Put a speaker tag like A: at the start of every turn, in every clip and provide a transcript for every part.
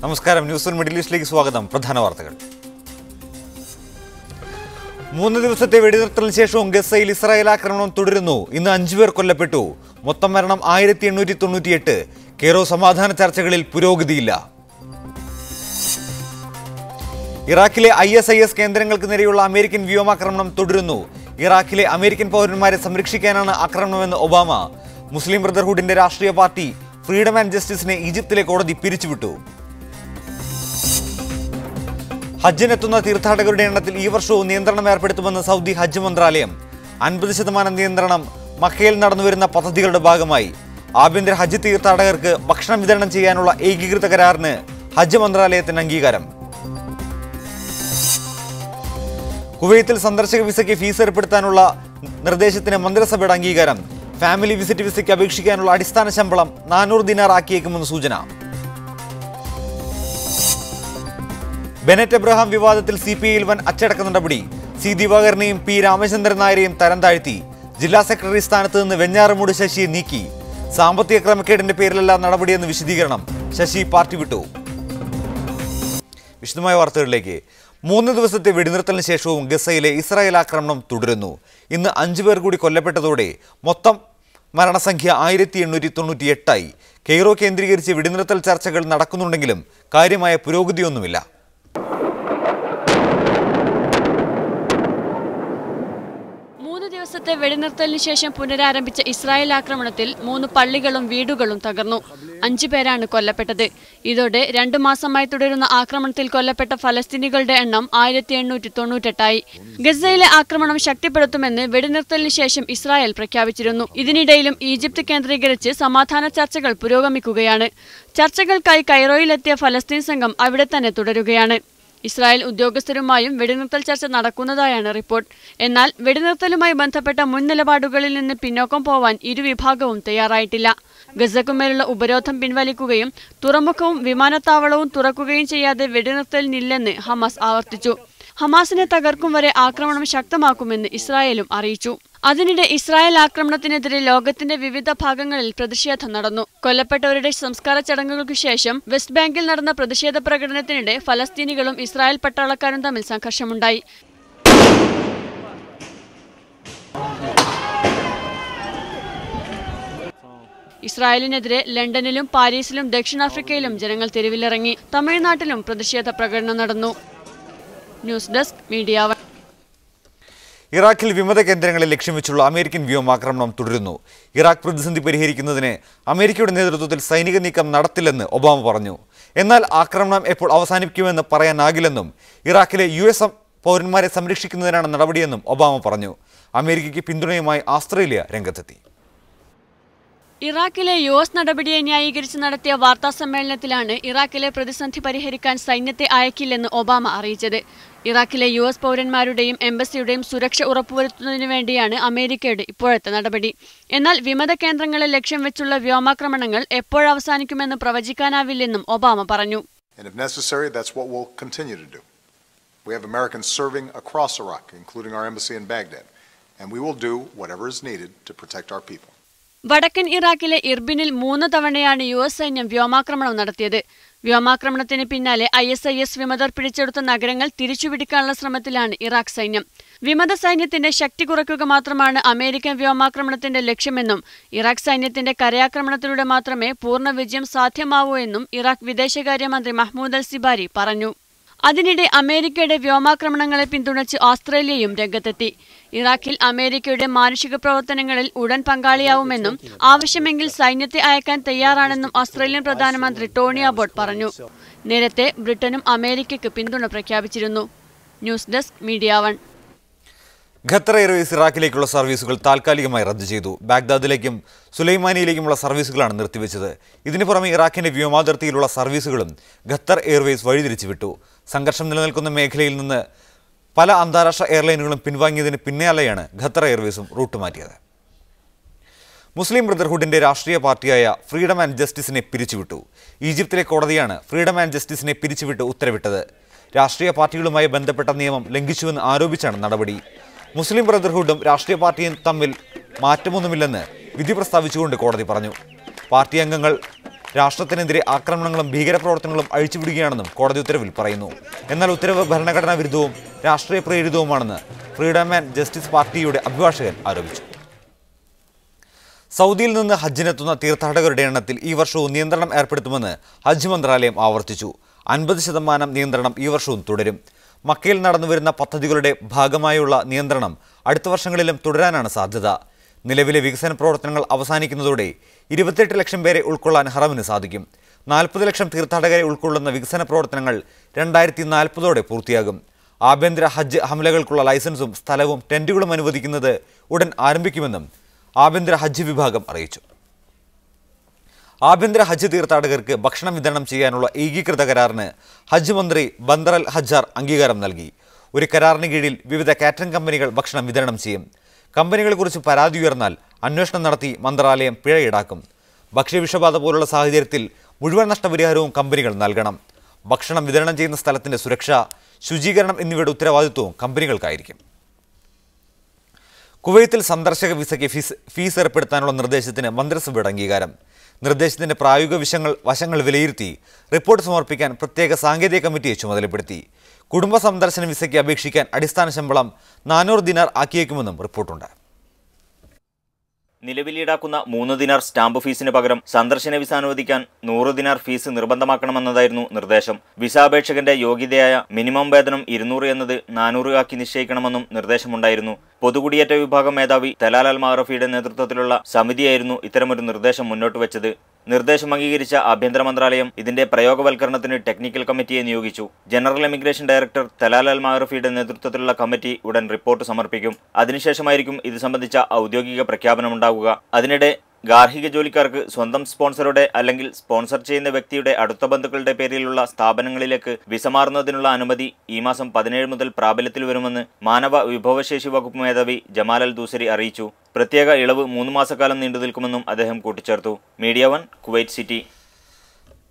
A: നമസ്കാരം. News on middle ഈസ്റ്റിലേക്ക് സ്വാഗതം. പ്രധാന വാർത്തകൾ. 3 ദിവസത്തെ വെടിനിർത്തലിന് ശേഷവും ഗസയിൽ ഇസ്രായേൽ ആക്രമണം തുടരുന്നു. ഇന്ന് 5 പേർ കൊല്ലപ്പെട്ടു. മൊത്തം മരണം 1898. കെയ്റോ സമാധാന ചർച്ചകളിൽ പുരോഗതിയില്ല. ഇറാഖിലെ ISIS കേന്ദ്രങ്ങൾക്ക് നേരെയുള്ള അമേരിക്കൻ വ്യോമാക്രമണം തുടരുന്നു. ഇറാഖിലെ അമേരിക്കൻ പൗരന്മാരെ സംരക്ഷിക്കാനാണ് ആക്രമണമെന്ന് ഒബാമ. മുസ്ലിം ബ്രദർഹുഡിന്റെ രാഷ്ട്രീയ പാർട്ടി ഫ്രീഡം ആൻഡ് ജസ്റ്റിസിനെ ഈജിപ്തിലെ കോടതി പിരിച്ചുവിട്ടു. ഹജ്ജിനെത്തുന്ന തീർത്ഥാടകരുടെ എണ്ണത്തിൽ ഈ വർഷവും നിയന്ത്രണം ഏർപ്പെടുത്തുമെന്ന് സൗദി ഹജ്ജ് മന്ത്രാലയം. 50% നിയന്ത്രണം മക്കയിൽ നടന്നുവരുന്ന പദ്ധതികളുടെ ഭാഗമായി. ആഭ്യന്തര ഹജ്ജ് തീർത്ഥാടകർക്ക് ഭക്ഷണം വിതരണം ചെയ്യാനുള്ള ഏകീകൃത കരാറിന് ഹജ്ജ് മന്ത്രാലയത്തിന് അംഗീകാരം. കുവൈത്തിൽ സന്ദർശക വിസയ്ക്ക് ഫീസ് ഏർപ്പെടുത്താനുള്ള നിർദ്ദേശത്തിന് മന്ത്രിസഭയുടെ അംഗീകാരം. ഫാമിലി വിസിറ്റ് വിസയ്ക്ക് അപേക്ഷിക്കാനുള്ള അടിസ്ഥാന ശമ്പളം 400 ദിനാർ ആക്കിയേക്കുമെന്ന് സൂചന. ബെനറ്റ് എബ്രഹാം വിവാദത്തിൽ CPIയിൽ വൻ അച്ചടക്ക നടപടി. C ദിവാകരനെയും P രാമചന്ദ്രൻ നായരെയും തരം താഴ്ത്തി. ജില്ലാ സെക്രട്ടറി സ്ഥാനത്ത് നിന്ന് വെഞ്ഞാറമൂട് ശശിയെ നീക്കി. സാമ്പത്തിക ക്രമക്കേടിന്റെ പേരിലല്ല നടപടിയെന്ന് വിശദീകരണം. ശശി പാർട്ടി വിട്ടു. വിശദമായ വാർത്തകളിലേക്ക്. 3 ദിവസത്തെ വെടിനിർത്തലിന് ശേഷവും ഗസയിലെ ഇസ്രായേൽ ആക്രമണം തുടരുന്നു. ഇന്ന് 5 പേർ കൂടി കൊല്ലപ്പെട്ടതോടെ മൊത്തം മരണസംഖ്യ 1898. കെയ്റോ കേന്ദ്രീകരിച്ച് വെടിനിർത്തൽ ചർച്ചകൾ നടക്കുന്നുണ്ടെങ്കിലും കാര്യമായ പുരോഗതിയൊന്നുമില്ല.
B: ദിവസത്തെ വെടിനിർത്തലിന് ശേഷം പുനരാരംഭിച്ച ഇസ്രായേൽ ആക്രമണത്തിൽ 3 പള്ളികളും വീടുകളും തകർന്നു. 5 പേരാണ് കൊല്ലപ്പെട്ടത്. ഇതോടെ 2 മാസമായി തുടരുന്ന ആക്രമണത്തിൽ കൊല്ലപ്പെട്ട ഫലസ്തീനികളുടെ എണ്ണം 1898. ഗസയിലെ ആക്രമണം ശക്തിപ്പെടുത്തുമെന്ന് വെടിനിർത്തലിന് ശേഷം ഇസ്രായേൽ പ്രഖ്യാപിച്ചിരുന്നു. ഇതിനിടയിലും ഈജിപ്ത് കേന്ദ്രീകരിച്ച് സമാധാന ചർച്ചകൾ പുരോഗമിക്കുകയാണ്. ചർച്ചകൾക്കായി കൈറോയിലെത്തിയ ഫലസ്തീൻ സംഘം അവിടെ തന്നെ തുടരുകയാണ്. ഇസ്രായേൽ ഉദ്യോഗസ്ഥരുമായും വെടിനിർത്തൽ ചർച്ച നടക്കുന്നതായാണ് റിപ്പോർട്ട്. എന്നാൽ വെടിനിർത്തലുമായി ബന്ധപ്പെട്ട മുൻ നിലപാടുകളിൽ നിന്ന് പിന്നോക്കം പോവാൻ ഇരുവിഭാഗവും തയ്യാറായിട്ടില്ല. ഗസക്കുമേലുള്ള ഉപരോധം പിൻവലിക്കുകയും തുറമുഖവും വിമാനത്താവളവും തുറക്കുകയും ചെയ്യാതെ വെടിനിർത്തലിനില്ലെന്ന് ഹമാസ് ആവർത്തിച്ചു. ഹമാസിനെ തകർക്കും വരെ ആക്രമണം ശക്തമാക്കുമെന്ന് ഇസ്രായേലും അറിയിച്ചു. അതിനിടെ ഇസ്രായേൽ ആക്രമണത്തിനെതിരെ ലോകത്തിന്റെ വിവിധ ഭാഗങ്ങളിൽ പ്രതിഷേധം നടന്നു. കൊല്ലപ്പെട്ടവരുടെ സംസ്കാര ചടങ്ങുകൾക്ക് ശേഷം വെസ്റ്റ് ബാങ്കിൽ നടന്ന പ്രതിഷേധ പ്രകടനത്തിനിടെ ഫലസ്തീനികളും ഇസ്രായേൽ പട്ടാളക്കാരും തമ്മിൽ സംഘർഷമുണ്ടായി. ഇസ്രായേലിനെതിരെ ലണ്ടനിലും പാരീസിലും ദക്ഷിണാഫ്രിക്കയിലും ജനങ്ങൾ തെരുവിലിറങ്ങി. തമിഴ്നാട്ടിലും പ്രതിഷേധ പ്രകടനം നടന്നു. News desk media one.
A: ഇറാഖിൽ വിമത കേന്ദ്രങ്ങളെ ലക്ഷ്യം വെച്ചുള്ള അമേരിക്കൻ വ്യോമാക്രമണം തുടരുന്നു. ഇറാഖ് പ്രതിസന്ധി പരിഹരിക്കുന്നതിന് അമേരിക്കയുടെ നേതൃത്വത്തിൽ സൈനിക നീക്കം നടത്തില്ലെന്ന് ഒബാമ പറഞ്ഞു. എന്നാൽ ആക്രമണം എപ്പോൾ അവസാനിക്കുമെന്ന് പറയാനാകില്ലെന്നും ഇറാഖിലെ US പൗരന്മാരെ സംരക്ഷിക്കുന്നതിനാണ് നടപടിയെന്നും ഒബാമ പറഞ്ഞു. അമേരിക്കയ്ക്ക് പിന്തുണയുമായി ഓസ്ട്രേലിയ രംഗത്തെത്തി.
B: ഇറാഖിലെ US നടപടിയെ ന്യായീകരിച്ച് നടത്തിയ വാർത്താ സമ്മേളനത്തിലാണ് ഇറാഖിലെ പ്രതിസന്ധി പരിഹരിക്കാൻ സൈന്യത്തെ അയക്കില്ലെന്ന് ഒബാമ അറിയിച്ചത്. ഇറാഖിലെ US പൗരന്മാരുടെയും എംബസിയുടെയും സുരക്ഷ ഉറപ്പുവരുത്തുന്നതിനു വേണ്ടിയാണ് അമേരിക്കയുടെ ഇപ്പോഴത്തെ നടപടി. എന്നാൽ വിമത കേന്ദ്രങ്ങളെ ലക്ഷ്യം വെച്ചുള്ള വ്യോമാക്രമണങ്ങൾ എപ്പോഴവസാനിക്കുമെന്ന് പ്രവചിക്കാനാവില്ലെന്നും ഒബാമ പറഞ്ഞു.
C: We have Americans serving across Iraq, including our embassy in Baghdad, and we will do whatever is needed to protect our people.
B: വടക്കൻ ഇറാഖിലെ ഇർബിനിൽ 3 തവണയാണ് US സൈന്യം വ്യോമാക്രമണം നടത്തിയത്. വ്യോമാക്രമണത്തിന് പിന്നാലെ ISIS വിമതർ പിടിച്ചെടുത്ത നഗരങ്ങൾ തിരിച്ചുപിടിക്കാനുള്ള ശ്രമത്തിലാണ് ഇറാഖ് സൈന്യം. വിമത സൈന്യത്തിന്റെ ശക്തി കുറയ്ക്കുക മാത്രമാണ് അമേരിക്കൻ വ്യോമാക്രമണത്തിന്റെ ലക്ഷ്യമെന്നും ഇറാഖ് സൈന്യത്തിന്റെ കരയാക്രമണത്തിലൂടെ മാത്രമേ പൂർണ്ണ വിജയം സാധ്യമാവൂ എന്നും ഇറാഖ് വിദേശകാര്യമന്ത്രി മഹ്മൂദ് അൽ-സിബാരി പറഞ്ഞു. അതിനിടെ അമേരിക്കയുടെ വ്യോമാക്രമണങ്ങളെ പിന്തുണച്ച് ഓസ്ട്രേലിയയും രംഗത്തെത്തി. ഇറാഖിൽ അമേരിക്കയുടെ മാനുഷിക പ്രവർത്തനങ്ങളിൽ ഉടൻ പങ്കാളിയാവുമെന്നും ആവശ്യമെങ്കിൽ സൈന്യത്തെ അയക്കാൻ തയ്യാറാണെന്നും ഓസ്ട്രേലിയൻ പ്രധാനമന്ത്രി ടോണി അബോട്ട് പറഞ്ഞു. നേരത്തെ ബ്രിട്ടനും അമേരിക്കയ്ക്ക് പിന്തുണ പ്രഖ്യാപിച്ചിരുന്നു. News desk media one.
A: Qatar airways ഇറാഖിലേക്കുള്ള സർവീസുകൾ താൽക്കാലികമായി റദ്ദു ചെയ്തു. ബാഗ്ദാദിലേക്കും സുലൈമാനിയിലേക്കുമുള്ള സർവീസുകളാണ് നിർത്തിവെച്ചത്. ഇതിനു പുറമെ ഇറാഖിന്റെ വ്യോമാതിർത്തിയിലുള്ള സർവീസുകളും ഖത്തർ എയർവേസ് വഴിതിരിച്ചുവിട്ടു. സംഘർഷം നിലനിൽക്കുന്ന മേഖലയിൽ നിന്ന് പല അന്താരാഷ്ട്ര എയർലൈനുകളും പിൻവാങ്ങിയതിന് പിന്നാലെയാണ് ഖത്തർ എയർവേസും റൂട്ട് മാറ്റിയത്. മുസ്ലിം ബ്രദർഹുഡിന്റെ രാഷ്ട്രീയ പാർട്ടിയായ ഫ്രീഡം ആൻഡ് ജസ്റ്റിസിനെ പിരിച്ചുവിട്ടു. ഈജിപ്തിലെ കോടതിയാണ് ഫ്രീഡം ആൻഡ് ജസ്റ്റിസിനെ പിരിച്ചുവിട്ട് ഉത്തരവിട്ടത്. രാഷ്ട്രീയ പാർട്ടികളുമായി ബന്ധപ്പെട്ട നിയമം ലംഘിച്ചുവെന്ന് ആരോപിച്ചാണ് നടപടി. മുസ്ലിം ബ്രദർഹുഡും രാഷ്ട്രീയ പാർട്ടിയും തമ്മിൽ മാറ്റമൊന്നുമില്ലെന്ന് വിധി പ്രസ്താവിച്ചുകൊണ്ട് കോടതി പറഞ്ഞു. പാർട്ടി അംഗങ്ങൾ രാഷ്ട്രത്തിനെതിരെ ആക്രമണങ്ങളും ഭീകരപ്രവർത്തനങ്ങളും അഴിച്ചുവിടുകയാണെന്നും കോടതി ഉത്തരവിൽ പറയുന്നു. എന്നാൽ ഉത്തരവ് ഭരണഘടനാ വിരുദ്ധവും രാഷ്ട്രീയ പ്രേരിതവുമാണെന്ന് ഫ്രീഡം ആൻഡ് ജസ്റ്റിസ് പാർട്ടിയുടെ അഭിഭാഷകൻ ആരോപിച്ചു. സൗദിയിൽ നിന്ന് ഹജ്ജിനെത്തുന്ന തീർത്ഥാടകരുടെ എണ്ണത്തിൽ ഈ വർഷവും നിയന്ത്രണം ഏർപ്പെടുത്തുമെന്ന് ഹജ്ജ് മന്ത്രാലയം ആവർത്തിച്ചു. 50% നിയന്ത്രണം ഈ വർഷവും തുടരും. മക്കയിൽ നടന്നുവരുന്ന പദ്ധതികളുടെ ഭാഗമായുള്ള നിയന്ത്രണം അടുത്ത വർഷങ്ങളിലും തുടരാനാണ് സാധ്യത. നിലവിലെ വികസന പ്രവർത്തനങ്ങൾ അവസാനിക്കുന്നതോടെ 28 ലക്ഷം പേരെ ഉൾക്കൊള്ളാൻ ഹറമിന് സാധിക്കും. 40 ലക്ഷം തീർത്ഥാടകരെ ഉൾക്കൊള്ളുന്ന വികസന പ്രവർത്തനങ്ങൾ 2040 പൂർത്തിയാകും. ആഭ്യന്തര ഹജ്ജ് ഹംലകൾക്കുള്ള ലൈസൻസും സ്ഥലവും ടെന്റുകളും അനുവദിക്കുന്നത് ഉടൻ ആരംഭിക്കുമെന്നും ആഭ്യന്തര ഹജ്ജ് വിഭാഗം അറിയിച്ചു. ആഭ്യന്തര ഹജ്ജ് തീർത്ഥാടകർക്ക് ഭക്ഷണം വിതരണം ചെയ്യാനുള്ള ഏകീകൃത കരാറിന് ഹജ്ജ് മന്ത്രി ബന്ദർ അൽ ഹജ്ജാർ അംഗീകാരം നൽകി. ഒരു കരാറിന് കീഴിൽ വിവിധ കാറ്ററിംഗ് കമ്പനികൾ ഭക്ഷണം വിതരണം ചെയ്യും. കമ്പനികളെക്കുറിച്ച് പരാതി ഉയർന്നാൽ അന്വേഷണം നടത്തി മന്ത്രാലയം പിഴ ഈടാക്കും. ഭക്ഷ്യവിഷബാധ പോലുള്ള സാഹചര്യത്തിൽ മുഴുവൻ നഷ്ടപരിഹാരവും കമ്പനികൾ നൽകണം. ഭക്ഷണം വിതരണം ചെയ്യുന്ന സ്ഥലത്തിന്റെ സുരക്ഷ, ശുചീകരണം എന്നിവയുടെ ഉത്തരവാദിത്വവും കമ്പനികൾക്കായിരിക്കും. കുവൈത്തിൽ സന്ദർശക വിസയ്ക്ക് ഫീസ് ഏർപ്പെടുത്താനുള്ള നിർദ്ദേശത്തിന് മന്ത്രിസഭയുടെ അംഗീകാരം. നിർദ്ദേശത്തിന്റെ പ്രായോഗിക വശങ്ങൾ വിലയിരുത്തി റിപ്പോർട്ട് സമർപ്പിക്കാൻ പ്രത്യേക സാങ്കേതിക കമ്മിറ്റിയെ ചുമതലപ്പെടുത്തി. കുടുംബ സന്ദർശന വിസയ്ക്ക് അപേക്ഷിക്കാൻ അടിസ്ഥാന ശമ്പളം 400 ദിനാർ ആക്കിയേക്കുമെന്നും റിപ്പോർട്ടുണ്ട്.
D: നിലവിൽ ഈടാക്കുന്ന 3 ദിനാർ സ്റ്റാമ്പ് ഫീസിന് പകരം സന്ദർശന വിസ അനുവദിക്കാൻ 100 ദിനാർ ഫീസ് നിർബന്ധമാക്കണമെന്നതായിരുന്നു നിർദ്ദേശം. വിസ അപേക്ഷകന്റെ യോഗ്യതയായ മിനിമം വേതനം 200 എന്നത് 400 ആക്കി നിശ്ചയിക്കണമെന്നും നിർദ്ദേശമുണ്ടായിരുന്നു. പൊതുകുടിയേറ്റ വിഭാഗം മേധാവി തലാൽ അൽ മാറഫിയുടെ നേതൃത്വത്തിലുള്ള സമിതിയായിരുന്നു ഇത്തരമൊരു നിർദ്ദേശം മുന്നോട്ട് വെച്ചത്. നിർദ്ദേശം അംഗീകരിച്ച ആഭ്യന്തര മന്ത്രാലയം ഇതിന്റെ പ്രയോഗവൽക്കരണത്തിന് ടെക്നിക്കൽ കമ്മിറ്റിയെ നിയോഗിച്ചു. General immigration director Talal al മാറഫിയുടെ നേതൃത്വത്തിലുള്ള കമ്മിറ്റി ഉടൻ റിപ്പോർട്ട് സമർപ്പിക്കും. അതിനുശേഷമായിരിക്കും ഇത് സംബന്ധിച്ച ഔദ്യോഗിക പ്രഖ്യാപനമുണ്ടാകുക. അതിനിടെ ഗാർഹിക ജോലിക്കാർക്ക് സ്വന്തം സ്പോൺസറുടെ അല്ലെങ്കിൽ സ്പോൺസർ ചെയ്യുന്ന വ്യക്തിയുടെ അടുത്ത ബന്ധുക്കളുടെ പേരിലുള്ള സ്ഥാപനങ്ങളിലേക്ക് വിസ മാറുന്നതിനുള്ള അനുമതി ഈ മാസം 17 മുതൽ പ്രാബല്യത്തിൽ വരുമെന്ന് മാനവ വിഭവശേഷി വകുപ്പ് മേധാവി ജമാൽ അൽ ദൂസരി അറിയിച്ചു. പ്രത്യേക ഇളവ് 3 മാസക്കാലം നീണ്ടു നിൽക്കുമെന്നും അദ്ദേഹം കൂട്ടിച്ചേർത്തു. Media 1 Kuwait city.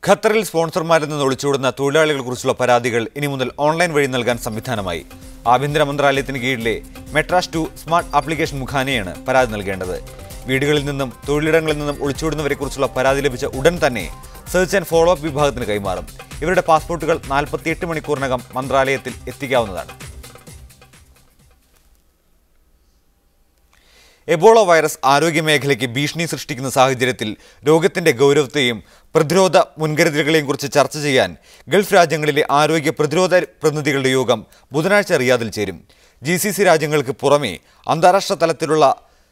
A: ഖത്തറിൽ സ്പോൺസർമാരിൽ നിന്ന് ഒളിച്ചോടുന്ന തൊഴിലാളികളെക്കുറിച്ചുള്ള പരാതികൾ ഇനി മുതൽ ഓൺലൈൻ വഴി നൽകാൻ സംവിധാനമായി. ആഭ്യന്തര മന്ത്രാലയത്തിന് കീഴിലെ മെട്രാസ് 2 സ്മാർട്ട് ആപ്ലിക്കേഷൻ മുഖാനെയാണ് പരാതി നൽകേണ്ടത്. വീടുകളിൽ നിന്നും തൊഴിലിടങ്ങളിൽ നിന്നും ഒളിച്ചോടുന്നവരെക്കുറിച്ചുള്ള പരാതി ലഭിച്ച ഉടൻ തന്നെ സെർച്ച് ആൻഡ് ഫോളോ അപ്പ് വിഭാഗത്തിന് കൈമാറും. ഇവരുടെ പാസ്പോർട്ടുകൾ 48 മണിക്കൂറിനകം മന്ത്രാലയത്തിൽ എത്തിക്കാവുന്നതാണ്. എബോള വൈറസ് ആരോഗ്യമേഖലയ്ക്ക് ഭീഷണി സൃഷ്ടിക്കുന്ന സാഹചര്യത്തിൽ രോഗത്തിന്റെ ഗൗരവത്തെയും പ്രതിരോധ മുൻകരുതലുകളെയും കുറിച്ച് ചർച്ച ചെയ്യാൻ ഗൾഫ് രാജ്യങ്ങളിലെ ആരോഗ്യ പ്രതിരോധ പ്രതിനിധികളുടെ യോഗം ബുധനാഴ്ച റിയാദിൽ ചേരും. GCC രാജ്യങ്ങൾക്ക് പുറമെ അന്താരാഷ്ട്ര തലത്തിലുള്ള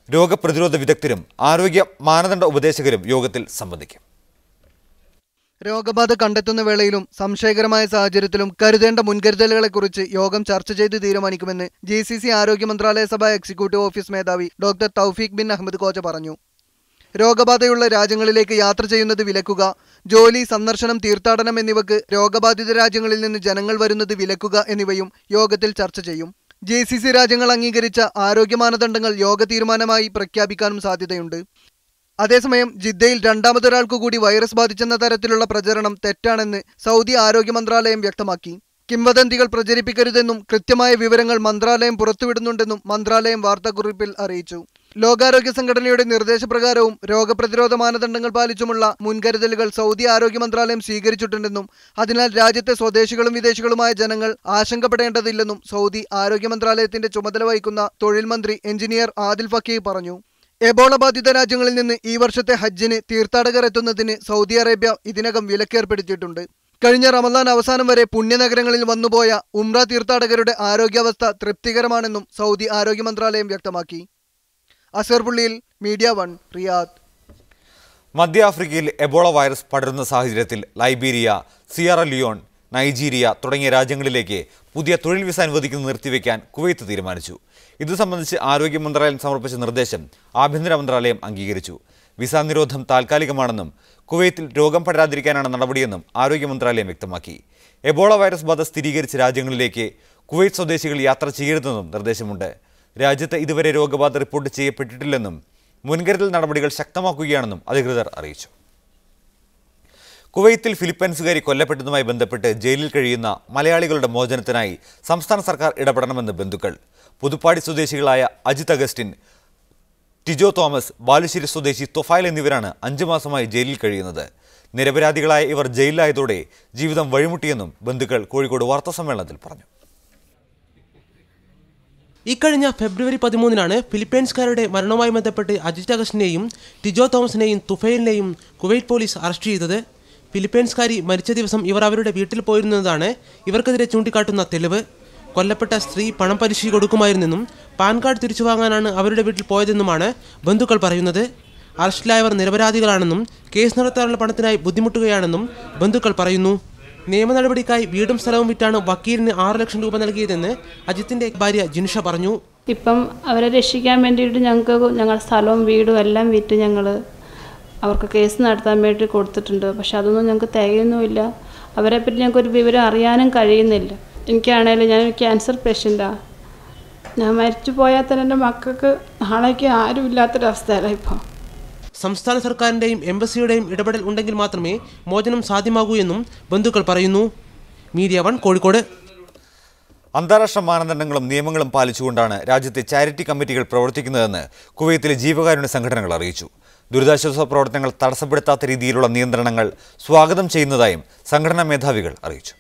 A: രോഗപ്രതിരോധ വിദഗ്ധരും ആരോഗ്യ മാനദണ്ഡ ഉപദേശകരും യോഗത്തിൽ സംബന്ധിക്കും.
E: രോഗബാധ കണ്ടെത്തുന്ന വേളയിലും സംശയകരമായ സാഹചര്യത്തിലും കരുതേണ്ട മുൻകരുതലുകളെക്കുറിച്ച് യോഗം ചർച്ച ചെയ്ത് തീരുമാനിക്കുമെന്ന് GCC ആരോഗ്യ മന്ത്രാലയ സഭ എക്സിക്യൂട്ടീവ് ഓഫീസ് മേധാവി ഡോക്ടർ തൗഫീഖ് ബിൻ അഹമ്മദ് കോച്ച പറഞ്ഞു. രോഗബാധയുള്ള രാജ്യങ്ങളിലേക്ക് യാത്ര ചെയ്യുന്നത് വിലക്കുക, ജോലി, സന്ദർശനം, തീർത്ഥാടനം എന്നിവക്ക് രോഗബാധിത രാജ്യങ്ങളിൽ നിന്ന് ജനങ്ങൾ വരുന്നത് വിലക്കുക എന്നിവയും യോഗത്തിൽ ചർച്ച ചെയ്യും. GCC രാജ്യങ്ങൾ അംഗീകരിച്ച ആരോഗ്യ മാനദണ്ഡങ്ങൾ യോഗ തീരുമാനമായി പ്രഖ്യാപിക്കാനും സാധ്യതയുണ്ട്. അതേസമയം ജിദ്ദയിൽ രണ്ടാമതൊരാൾക്കു കൂടി വൈറസ് ബാധിച്ചെന്ന തരത്തിലുള്ള പ്രചരണം തെറ്റാണെന്ന് സൗദി ആരോഗ്യ മന്ത്രാലയം വ്യക്തമാക്കി. കിംവദന്തികൾ പ്രചരിപ്പിക്കരുതെന്നും കൃത്യമായ വിവരങ്ങൾ മന്ത്രാലയം പുറത്തുവിടുന്നുണ്ടെന്നും മന്ത്രാലയം വാർത്താക്കുറിപ്പിൽ അറിയിച്ചു. ലോകാരോഗ്യ സംഘടനയുടെ നിർദ്ദേശപ്രകാരവും രോഗപ്രതിരോധ മാനദണ്ഡങ്ങൾ പാലിച്ചുമുള്ള മുൻകരുതലുകൾ സൗദി ആരോഗ്യ മന്ത്രാലയം സ്വീകരിച്ചിട്ടുണ്ടെന്നും അതിനാൽ രാജ്യത്തെ സ്വദേശികളും വിദേശികളുമായ ജനങ്ങൾ ആശങ്കപ്പെടേണ്ടതില്ലെന്നും സൗദി ആരോഗ്യ മന്ത്രാലയത്തിന്റെ ചുമതല വഹിക്കുന്ന തൊഴിൽ മന്ത്രി എഞ്ചിനീയർ ആദിൽ ഫക്കീഹ് പറഞ്ഞു. എബോള ബാധിത രാജ്യങ്ങളിൽ നിന്ന് ഈ വർഷത്തെ ഹജ്ജിന് തീർത്ഥാടകർ എത്തുന്നതിന് സൗദി അറേബ്യ ഇതിനകം വിലക്കേർപ്പെടുത്തിയിട്ടുണ്ട്. കഴിഞ്ഞ റമദാൻ അവസാനം വരെ പുണ്യനഗരങ്ങളിൽ വന്നുപോയ ഉംറ തീർത്ഥാടകരുടെ ആരോഗ്യാവസ്ഥ തൃപ്തികരമാണെന്നും സൗദി ആരോഗ്യ മന്ത്രാലയം വ്യക്തമാക്കി. അസർപുള്ളിയിൽ മീഡിയ 1 റിയാദ്.
A: മധ്യ ആഫ്രിക്കയിൽ എബോള വൈറസ് പടരുന്ന സാഹചര്യത്തിൽ ലൈബീരിയ, സിയറ ലിയോൺ, നൈജീരിയ തുടങ്ങിയ രാജ്യങ്ങളിലേക്ക് പുതിയ തൊഴിൽ വിസ അനുവദിക്കുന്നത് നിർത്തിവെക്കാൻ കുവൈത്ത് തീരുമാനിച്ചു. ഇത് സംബന്ധിച്ച് ആരോഗ്യ മന്ത്രാലയം സമർപ്പിച്ച നിർദ്ദേശം ആഭ്യന്തര മന്ത്രാലയം അംഗീകരിച്ചു. വിസ നിരോധം താൽക്കാലികമാണെന്നും കുവൈത്തിൽ രോഗം പടരാതിരിക്കാനാണ് നടപടിയെന്നും ആരോഗ്യ മന്ത്രാലയം വ്യക്തമാക്കി. എബോള വൈറസ് ബാധ സ്ഥിരീകരിച്ച രാജ്യങ്ങളിലേക്ക് കുവൈറ്റ് സ്വദേശികൾ യാത്ര ചെയ്യരുതെന്നും നിർദ്ദേശമുണ്ട്. രാജ്യത്ത് ഇതുവരെ രോഗബാധ റിപ്പോർട്ട് ചെയ്യപ്പെട്ടിട്ടില്ലെന്നും മുൻകരുതൽ നടപടികൾ ശക്തമാക്കുകയാണെന്നും അധികൃതർ അറിയിച്ചു. കുവൈത്തിൽ ഫിലിപ്പൈൻസുകാരി കൊല്ലപ്പെട്ടതുമായി ബന്ധപ്പെട്ട് ജയിലിൽ കഴിയുന്ന മലയാളികളുടെ മോചനത്തിനായി സംസ്ഥാന സർക്കാർ ഇടപെടണമെന്ന് ബന്ധുക്കൾ. പുതുപ്പാടി സ്വദേശികളായ അജിത് അഗസ്റ്റിൻ, ടിജോ തോമസ്, ബാലുശ്ശേരി സ്വദേശി തൊഫായിൽ എന്നിവരാണ് 5 മാസമായി ജയിലിൽ കഴിയുന്നത്. നിരപരാധികളായ ഇവർ ജയിലിലായതോടെ ജീവിതം വഴിമുട്ടിയെന്നും ബന്ധുക്കൾ കോഴിക്കോട് വാർത്താസമ്മേളനത്തിൽ പറഞ്ഞു.
F: ഇക്കഴിഞ്ഞ ഫെബ്രുവരി 13-നാണ് ഫിലിപ്പൈൻസുകാരുടെ മരണവുമായി ബന്ധപ്പെട്ട് അജിത് അഗസ്റ്റിനെയും ടിജോ തോമസിനെയും തുഫൈലിനെയും കുവൈറ്റ് പോലീസ് അറസ്റ്റ് ചെയ്തത്. ഫിലിപ്പൈൻസുകാരി മരിച്ച ദിവസം ഇവർ അവരുടെ വീട്ടിൽ പോയിരുന്നതാണ് ഇവർക്കെതിരെ ചൂണ്ടിക്കാട്ടുന്ന തെളിവ്. കൊല്ലപ്പെട്ട സ്ത്രീ പണം പലിശ കൊടുക്കുമായിരുന്നെന്നും പാൻ കാർഡ് തിരിച്ചു വാങ്ങാനാണ് അവരുടെ വീട്ടിൽ പോയതെന്നുമാണ് ബന്ധുക്കൾ പറയുന്നത്. അറസ്റ്റിലായവർ നിരപരാധികളാണെന്നും കേസ് നടത്താനുള്ള പണത്തിനായി ബുദ്ധിമുട്ടുകയാണെന്നും ബന്ധുക്കൾ പറയുന്നു. നിയമ നടപടിക്കായി വീടും സ്ഥലവും വിറ്റാണ് വക്കീലിന് 6 ലക്ഷം രൂപ നൽകിയതെന്ന് അജിത്തിന്റെ ഭാര്യ ജിൻഷ പറഞ്ഞു.
G: ഇപ്പം അവരെ രക്ഷിക്കാൻ വേണ്ടിയിട്ട് ഞങ്ങളുടെ സ്ഥലവും വീടും എല്ലാം വിറ്റ് ഞങ്ങൾ അവർക്ക് കേസ് നടത്താൻ വേണ്ടി കൊടുത്തിട്ടുണ്ട്. പക്ഷെ അതൊന്നും ഞങ്ങൾക്ക് തികയൊന്നുമില്ല. അവരെപ്പറ്റി ഞങ്ങൾക്കൊരു വിവരം അറിയാനും കഴിയുന്നില്ല. എനിക്കാണേലും ഞാൻ ക്യാൻസർ പേഷ്യൻ്റാണ്. ഞാൻ മരിച്ചു പോയാൽ തന്നെ എൻ്റെ മക്കൾക്ക് നാളേക്ക് ആരും ഇല്ലാത്തൊരവസ്ഥയല്ല ഇപ്പോൾ.
F: സംസ്ഥാന സർക്കാരിന്റെയും എംബസിയുടെയും ഇടപെടൽ ഉണ്ടെങ്കിൽ മാത്രമേ മോചനം സാധ്യമാകൂ എന്നും ബന്ധുക്കൾ പറയുന്നു. മീഡിയ 1 കോഴിക്കോട്.
A: അന്താരാഷ്ട്ര മാനദണ്ഡങ്ങളും നിയമങ്ങളും പാലിച്ചുകൊണ്ടാണ് രാജ്യത്തെ ചാരിറ്റി കമ്മിറ്റികൾ പ്രവർത്തിക്കുന്നതെന്ന് കുവൈത്തിലെ ജീവകാരുണ്യ സംഘടനകൾ അറിയിച്ചു. ദുരിതാശ്വാസ പ്രവർത്തനങ്ങൾ തടസ്സപ്പെടുത്താത്ത രീതിയിലുള്ള നിയന്ത്രണങ്ങൾ സ്വാഗതം ചെയ്യുന്നതായും സംഘടനാ മേധാവികൾ അറിയിച്ചു.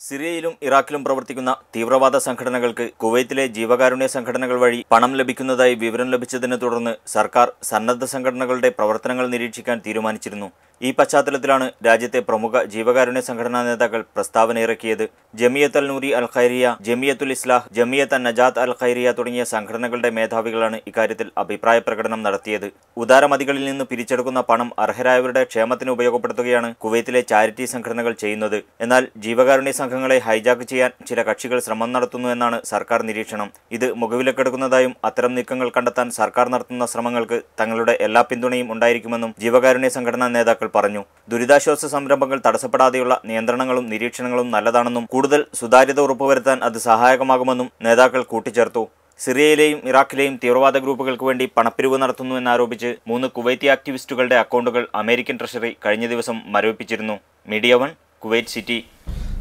D: സിറിയയിലും ഇറാഖിലും പ്രവർത്തിക്കുന്ന തീവ്രവാദ സംഘടനകൾക്ക് കുവൈത്തിലെ ജീവകാരുണ്യ സംഘടനകൾ വഴി പണം ലഭിക്കുന്നതായി വിവരം ലഭിച്ചതിനെ തുടർന്ന് സർക്കാർ സന്നദ്ധ സംഘടനകളുടെ പ്രവർത്തനങ്ങൾ നിരീക്ഷിക്കാൻ തീരുമാനിച്ചിരുന്നു. ഈ പശ്ചാത്തലത്തിലാണ് രാജ്യത്തെ പ്രമുഖ ജീവകാരുണ്യ സംഘടനാ നേതാക്കൾ പ്രസ്താവന ഇറക്കിയത്. ജമിയത്ത് അൽ നൂരി അൽ ഖൈരിയ, ജമിയത്തുൽ ഇസ്ലാഹ്, ജമിയത്ത് നജാത്ത് അൽ ഖൈരിയ തുടങ്ങിയ സംഘടനകളുടെ മേധാവികളാണ് ഇക്കാര്യത്തിൽ അഭിപ്രായ പ്രകടനം നടത്തിയത്. ഉദാരമതികളിൽ നിന്ന് പിരിച്ചെടുക്കുന്ന പണം അർഹരായവരുടെ ക്ഷേമത്തിന് ഉപയോഗപ്പെടുത്തുകയാണ് കുവൈത്തിലെ ചാരിറ്റി സംഘടനകൾ ചെയ്യുന്നത്. എന്നാൽ ജീവകാരുണ്യ സംഘങ്ങളെ ഹൈജാക്ക് ചെയ്യാൻ ചില കക്ഷികൾ ശ്രമം നടത്തുന്നു എന്നാണ് സർക്കാർ നിരീക്ഷണം. ഇത് മുഖവിലക്കെടുക്കുന്നതായും അത്തരം നീക്കങ്ങൾ കണ്ടെത്താൻ സർക്കാർ നടത്തുന്ന ശ്രമങ്ങൾക്ക് തങ്ങളുടെ എല്ലാ പിന്തുണയും ഉണ്ടായിരിക്കുമെന്നും ജീവകാരുണ്യ സംഘടനാ നേതാക്കൾ പറഞ്ഞു. ദുരിതാശ്വാസ സംരംഭങ്ങൾ തടസ്സപ്പെടാതെയുള്ള നിയന്ത്രണങ്ങളും നിരീക്ഷണങ്ങളും നല്ലതാണെന്നും കൂടുതൽ സുതാര്യത ഉറപ്പുവരുത്താൻ അത് സഹായകമാകുമെന്നും നേതാക്കൾ കൂട്ടിച്ചേർത്തു. സിറിയയിലെയും ഇറാഖിലെയും തീവ്രവാദ ഗ്രൂപ്പുകൾക്ക് വേണ്ടി പണപ്പിരിവ് നടത്തുന്നു എന്നാരോപിച്ച് 3 കുവൈത്തി ആക്ടിവിസ്റ്റുകളുടെ അക്കൗണ്ടുകൾ അമേരിക്കൻ ട്രഷറി കഴിഞ്ഞ ദിവസം മരവിപ്പിച്ചിരുന്നു. Media 1 Kuwait city.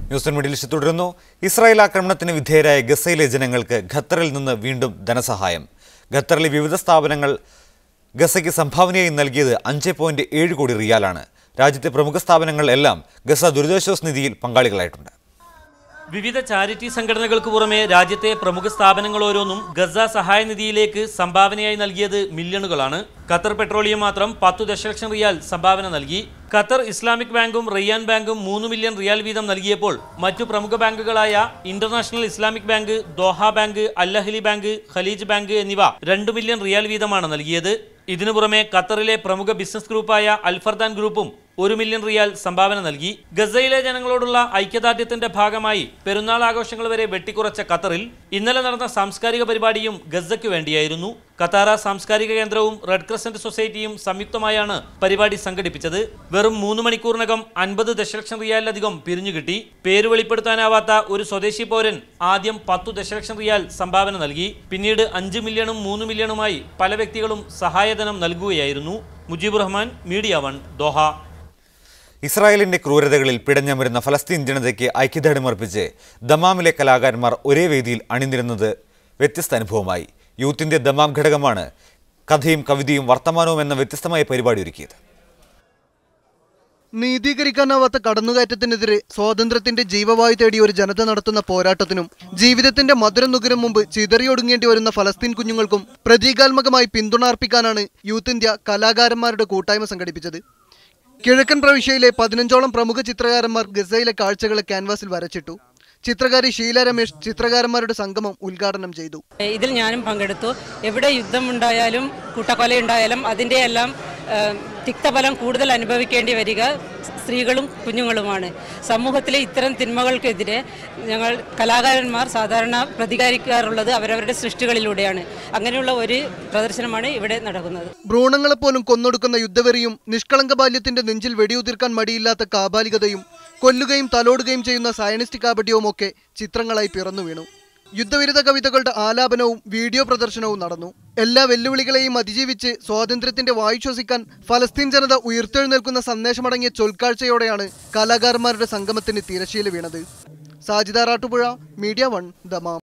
A: News middle east തുടരുന്നു. ഇസ്രായേൽ ആക്രമണത്തിന് വിധേയരായ ഗസയിലെ ജനങ്ങൾക്ക് ഖത്തറിൽ നിന്ന് വീണ്ടും ധനസഹായം. ഖത്തറിലെ വിവിധ സ്ഥാപനങ്ങൾ ഗസയ്ക്ക് സംഭാവനയായി നൽകിയത് 5.7 കോടി റിയാലാണ്. രാജ്യത്തെ പ്രമുഖ സ്ഥാപനങ്ങൾ എല്ലാം ഗസ ദുരിതാശ്വാസ നിധിയിൽ പങ്കാളികളായിട്ടുണ്ട്.
H: വിവിധ ചാരിറ്റി സംഘടനകൾക്ക് പുറമെ രാജ്യത്തെ പ്രമുഖ സ്ഥാപനങ്ങൾ ഓരോന്നും ഗസ സഹായ നിധിയിലേക്ക് സംഭാവനയായി നൽകിയത് മില്യണുകളാണ്. ഖത്തർ പെട്രോളിയം മാത്രം 10 ദശലക്ഷം റിയാൽ സംഭാവന നൽകി. ഖത്തർ ഇസ്ലാമിക് ബാങ്കും റയ്യാൻ ബാങ്കും 3 മില്യൺ റിയാൽ വീതം നൽകിയപ്പോൾ മറ്റു പ്രമുഖ ബാങ്കുകളായ international Islamic bank, Doha bank, Al Ahli bank, Khaleej bank എന്നിവ 2 മില്യൺ റിയാൽ വീതമാണ് നൽകിയത്. ഇതിനു പുറമെ ഖത്തറിലെ പ്രമുഖ ബിസിനസ് ഗ്രൂപ്പായ അൽഫർദാൻ ഗ്രൂപ്പും 1 മില്യൺ റിയാൽ സംഭാവന നൽകി. ഗസയിലെ ജനങ്ങളോടുള്ള ഐക്യദാർഢ്യത്തിന്റെ ഭാഗമായി പെരുന്നാൾ ആഘോഷങ്ങൾ വരെ വെട്ടിക്കുറച്ച ഖത്തറിൽ ഇന്നലെ നടന്ന സാംസ്കാരിക പരിപാടിയും ഗസയ്ക്ക് വേണ്ടിയായിരുന്നു. ഖത്താറ സാംസ്കാരിക കേന്ദ്രവും റെഡ് ക്രസന്റ് സൊസൈറ്റിയും സംയുക്തമായാണ് പരിപാടി സംഘടിപ്പിച്ചത്. വെറും 3 മണിക്കൂറിനകം 50 ദശലക്ഷം റിയാലിലധികം പിരിഞ്ഞുകിട്ടി. പേര് വെളിപ്പെടുത്താനാവാത്ത ഒരു സ്വദേശി പൗരൻ ആദ്യം 10 ദശലക്ഷം റിയാൽ സംഭാവന നൽകി. പിന്നീട് 5 മില്യണും 3 മില്യണുമായി പല വ്യക്തികളും സഹായധനം നൽകുകയായിരുന്നു. Mujibur Rahman, media 1 Doha.
A: ഇസ്രായേലിന്റെ ക്രൂരതകളിൽ പിടഞ്ഞമരുന്ന ഫലസ്തീൻ ജനതയ്ക്ക് ഐക്യദാർഢ്യമർപ്പിച്ച് ദമാമിലെ കലാകാരന്മാർ ഒരേ വേദിയിൽ അണിനിരുന്നത് വ്യത്യസ്ത അനുഭവമായി. യൂത്തിന്റെ ദമാം ഘടകമാണ് കഥയും കവിതയും വർത്തമാനവും എന്ന വ്യത്യസ്തമായ പരിപാടി ഒരുക്കിയത്.
E: നീതീകരിക്കാനാവാത്ത കടന്നുകയറ്റത്തിനെതിരെ സ്വാതന്ത്ര്യത്തിന്റെ ജീവവായു തേടി ഒരു ജനത നടത്തുന്ന പോരാട്ടത്തിനും ജീവിതത്തിന്റെ മധുരം നുകരും മുമ്പ് ചിതറിയൊടുങ്ങേണ്ടി വരുന്ന ഫലസ്തീൻ കുഞ്ഞുങ്ങൾക്കും പ്രതീകാത്മകമായി പിന്തുണ അർപ്പിക്കാനാണ് യൂത്ത് ഇന്ത്യ കലാകാരന്മാരുടെ കൂട്ടായ്മ സംഘടിപ്പിച്ചത്. കിഴക്കൻ പ്രവിശ്യയിലെ 15ഓളം പ്രമുഖ ചിത്രകാരന്മാർ ഗസയിലെ കാഴ്ചകളെ ക്യാൻവാസിൽ വരച്ചിട്ടു. ചിത്രകാരി ഷീല രമേശ് ചിത്രകാരന്മാരുടെ സംഗമം ഉദ്ഘാടനം ചെയ്തു.
I: ഇതിൽ ഞാനും പങ്കെടുത്തു. എവിടെ യുദ്ധമുണ്ടായാലും കൂട്ടക്കൊലയുണ്ടായാലും അതിൻ്റെ എല്ലാം തിക്തഫലം കൂടുതൽ അനുഭവിക്കേണ്ടി വരിക സ്ത്രീകളും കുഞ്ഞുങ്ങളുമാണ്. സമൂഹത്തിലെ ഇത്തരം തിന്മകൾക്കെതിരെ ഞങ്ങൾ കലാകാരന്മാർ സാധാരണ പ്രതികരിക്കാറുള്ളത് അവരവരുടെ സൃഷ്ടികളിലൂടെയാണ്. അങ്ങനെയുള്ള ഒരു പ്രദർശനമാണ് ഇവിടെ നടക്കുന്നത്.
E: ഭ്രൂണങ്ങളെപ്പോലും കൊന്നൊടുക്കുന്ന യുദ്ധവെറിയും നിഷ്കളങ്ക ബാല്യത്തിന്റെ നെഞ്ചിൽ വെടിയുതിർക്കാൻ മടിയില്ലാത്ത കാബാലികതയും കൊല്ലുകയും തലോടുകയും ചെയ്യുന്ന സയനിസ്റ്റ് കാപട്യവും ഒക്കെ ചിത്രങ്ങളായി പിറന്നു വീണു. യുദ്ധവിരുദ്ധ കവിതകളുടെ ആലാപനവും വീഡിയോ പ്രദർശനവും നടന്നു. എല്ലാ വെല്ലുവിളികളെയും അതിജീവിച്ച് സ്വാതന്ത്ര്യത്തിന്റെ വായു ശ്വസിക്കാൻ ഫലസ്തീൻ ജനത ഉയർത്തെഴുന്നേൽക്കുന്ന സന്ദേശമടങ്ങിയ ചൊൽക്കാഴ്ചയോടെയാണ് കലാകാരന്മാരുടെ സംഗമത്തിന് തിരശ്ശീല വീണത്. Sajida Rattupuzha, media 1 Dammam.